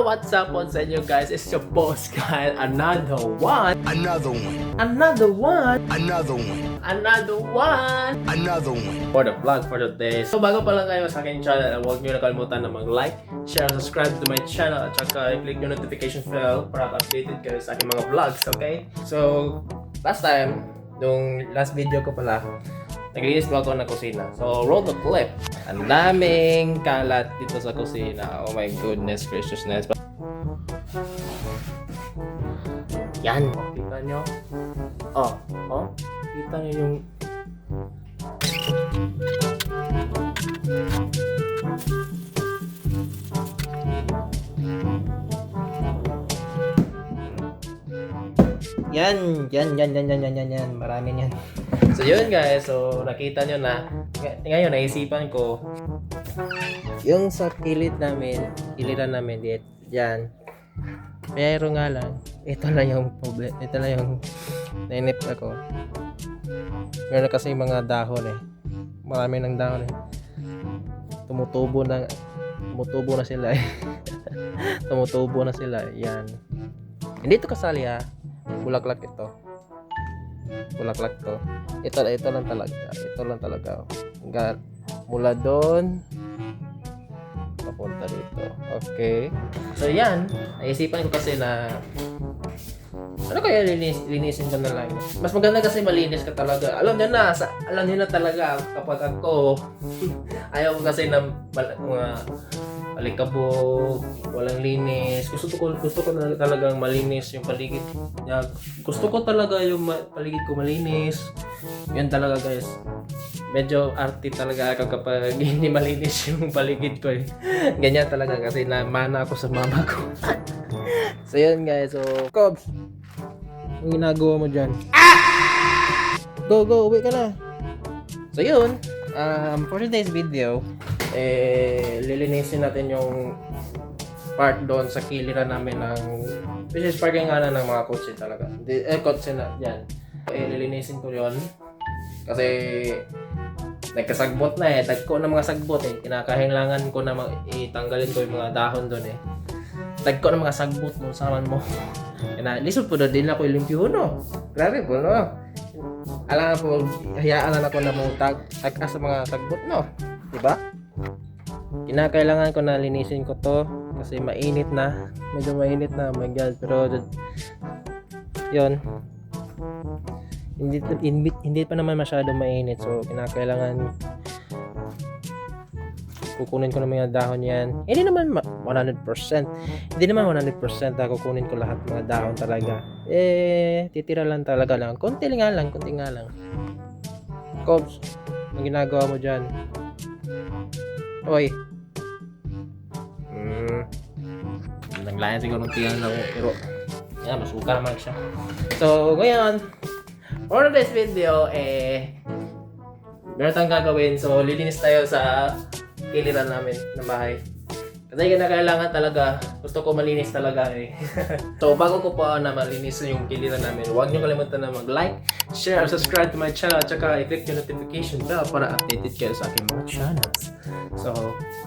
what's up sa inyo guys? It's your boss Kyle. Another one. For the vlog for today. So bago pa lang kayo sa aking channel, huwag nyo nakalimutan na mag-like, share, subscribe to my channel, at saka i-click yung notification bell para updated kayo sa aking mga vlogs, okay? So, last time, nung last video ko pala, naglinis pa ako ng kusina. So, roll the clip. Ang daming kalat dito sa kusina. Oh my goodness, graciousness. Yan. Kita nyo? Oh. Kita nyo yung... Yan. Marami yan. So yun guys, so nakita nyo na ngayon naisipan ko yung sa kiliran namin diyan. Pero nga lang, ito na yung problem. Ito na yung nainip ako. Meron kasi mga dahon eh. Marami ng dahon eh. Tumutubo na sila eh. Tumutubo na sila. Yan. Hindi ito kasali ha. Bulaklak ito. Bulaklak to. Ito lang talaga. Mula doon papunta dito. Okay. So yan, naisipan ko kasi na ano kaya linisin ko na lang. Mas maganda kasi malinis ka talaga. Alam niyo na talaga kapag ako ayaw ko kasi ng mga alikabok, walang linis. Gusto ko talagang malinis yung paligid. Gusto ko talaga yung paligid ko malinis. Yun talaga guys. Medyo arty talaga ako kapag hindi malinis yung paligid ko eh. Ganyan talaga kasi namana ako sa mama ko. So yun guys. So, Cobs, ang ginagawa mo dyan? Go, uwi ka na. So yun, for today's video, lilinisin natin yung part doon sa kiliran namin ng which is parking nga ng mga kotse talaga. Kotse na, yan. Lilinisin ko yun kasi nagkasagbot na eh. Dagko na mga sagbot eh. Kinakailangan ko na itanggalin ko yung mga dahon doon eh. Dagko na mga sagbot mo, saman mo. Lisod po doon din ako ilimpyo no. Grabe po no. Alam po, hayaan na ako na mong tag-as sa mga sagbot no. Diba? Kinakailangan ko na linisin ko to kasi mainit na. Medyo mainit na, oh my god. Pero yun, hindi pa naman masyadong mainit, so kinakailangan kukunin ko ng mga dahon yan. Hindi naman 100%. Hindi naman 100% kukunin ko lahat ng mga dahon talaga. Titira lang talaga lang. Konti nga lang. Cobs, ang ginagawa mo dyan? Oy. Naglayan siguro ng tiyan lang pero yan, masuka naman siya. So, ngayon, for this video, meron tayong gagawin. So, lilinis tayo sa kiliran namin ng bahay. Kasi kailangan talaga, gusto ko malinis talaga eh. So, bago ko pa na malinis yung kiliran namin, huwag nyo kalimutan na mag-like, share, subscribe to my channel, at saka i-click yung notification bell para updated kayo sa aking mga channels. So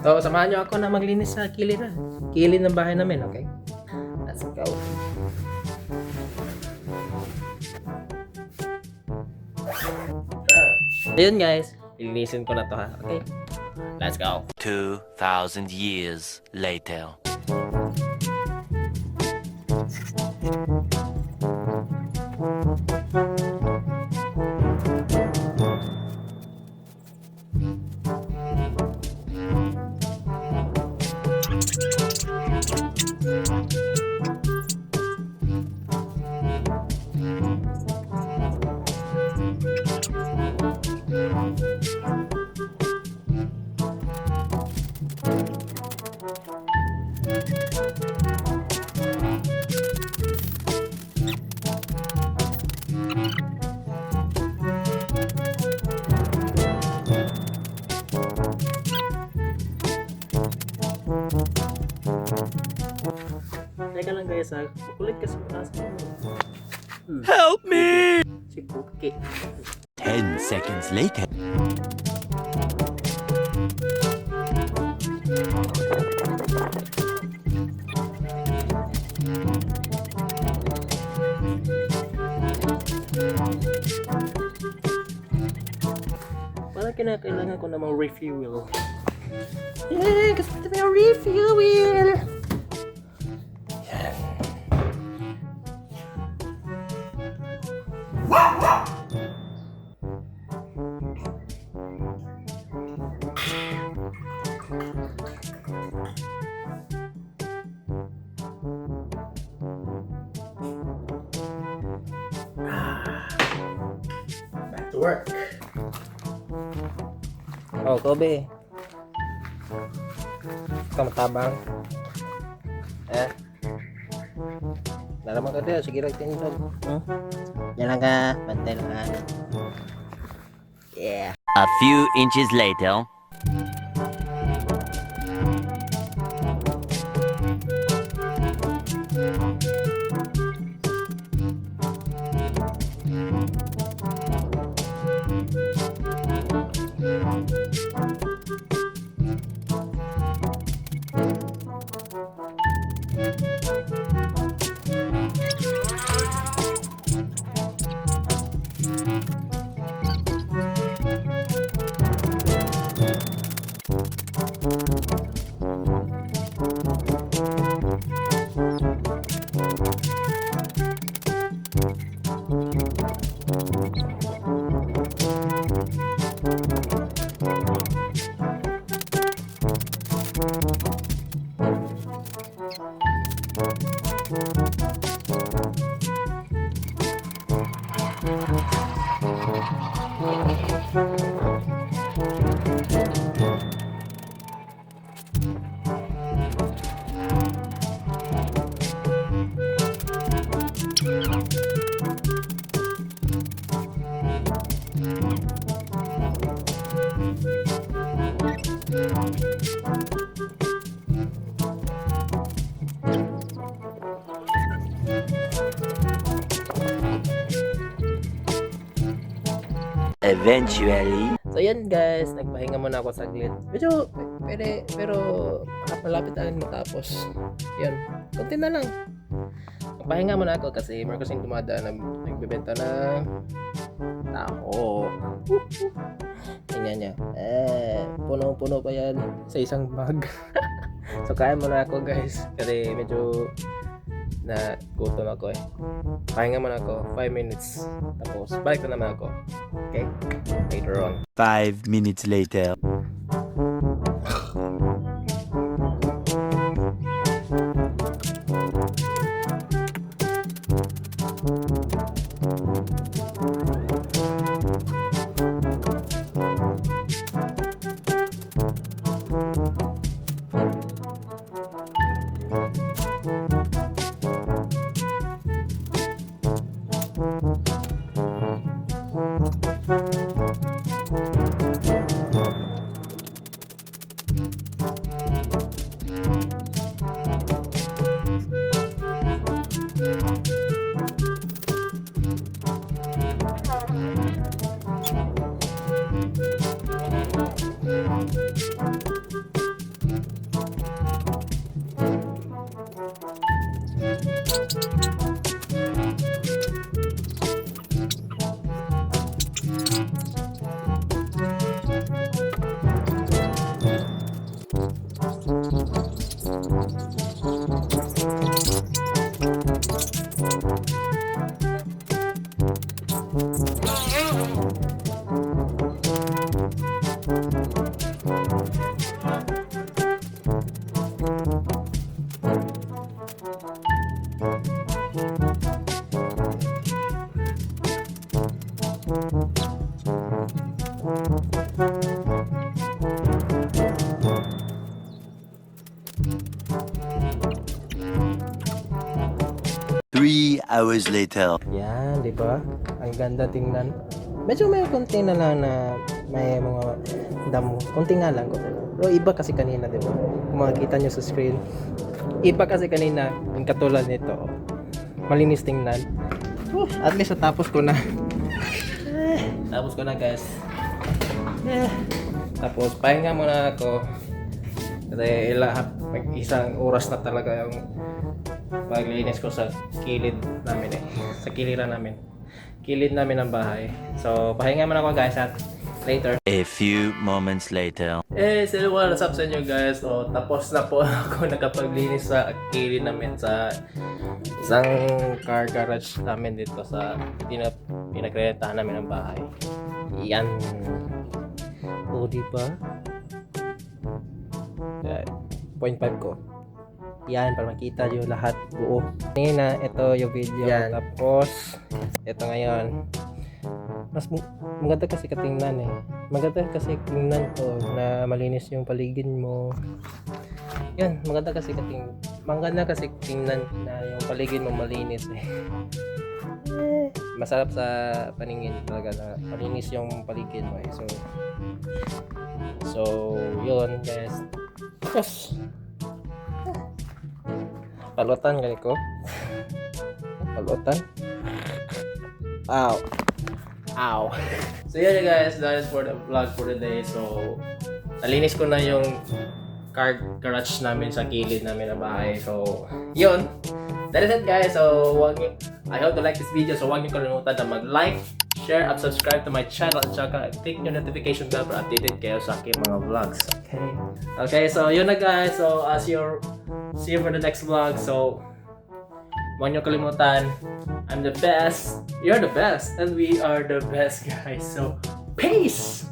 samahan nyo ako na maglinis sa kilid ng bahay namin, okay? Let's go. Ayun guys, lilinisin ko na to ha, okay? Let's go. 2,000 years later. Teka lang guys ha, kukulit kasi mataas mo. Help me! Si Buki. 10 seconds later. kinakailangan ko namang refuel. Yeah, gusto ko yung refuel. Yan. Back to work. Oh, Kobe. Kamatabang. Lalaman ka din. Sige lang tinitog. Yan lang ka. Bantay lang ka. Yeah. A few inches later. Eventually. So yan guys, nagpahinga muna ako saglit. Medyo, pero malapit na matapos. Yan, konti na lang. Nagpahinga muna ako kasi meron kasing dumadaan na nagbebenta ng taho. Tingnan niya. Puno-puno pa yan sa isang bag. So kaya muna ako guys kasi medyo na gutom ako Pahinga muna ako 5 minutes tapos balik na naman ako. Okay? Later on. 5 minutes later. Hours later. Yan, di ba? Ang ganda tingnan. Medyo may konti na lang na may mga damo. Konti nga lang. Pero iba kasi kanina, di ba? Kung makikita nyo sa screen. Iba kasi kanina, yung katulad nito. Malinis tingnan. At least natapos ko na. Tapos ko na guys. Tapos pahinga muna ako. Kasi isang oras na talaga yung paglinis ko sa kilid namin Sa kilid namin ng bahay. So pahinga muna ako guys at later. A few moments later. So what's up sa inyo guys? So, tapos na po ako nakapaglinis sa kilid namin sa isang car garage namin dito sa pinagrentahan namin ng bahay. Yan. O, diba? 0.5 ko. Yan, para makita nyo lahat buo. Kanina, ito yung video. Yan. Tapos, ito ngayon. Mas maganda kasi katingnan eh. Maganda kasi tingnan to na malinis yung paligid mo. Yan, maganda kasi tingnan na yung paligid mo malinis eh. Masarap sa paningin talaga na malinis yung paligid mo eh. So yun guys. Tapos palutan ganito ko. Palutan. Ow. So yun guys, that is for the vlog for today. So nalinis ko na yung car garage namin sa kilid namin na bahay. So yun. That is it guys. So I hope you like this video. So huwag niyo kalimutan na mag-like, share, at subscribe to my channel. At saka click yung notification bell para updated kayo sa aking mga vlogs. Okay, so yun na guys. So see you for the next vlog. So huwag niyo kalimutan, I'm the best, you're the best, and we are the best guys. So peace!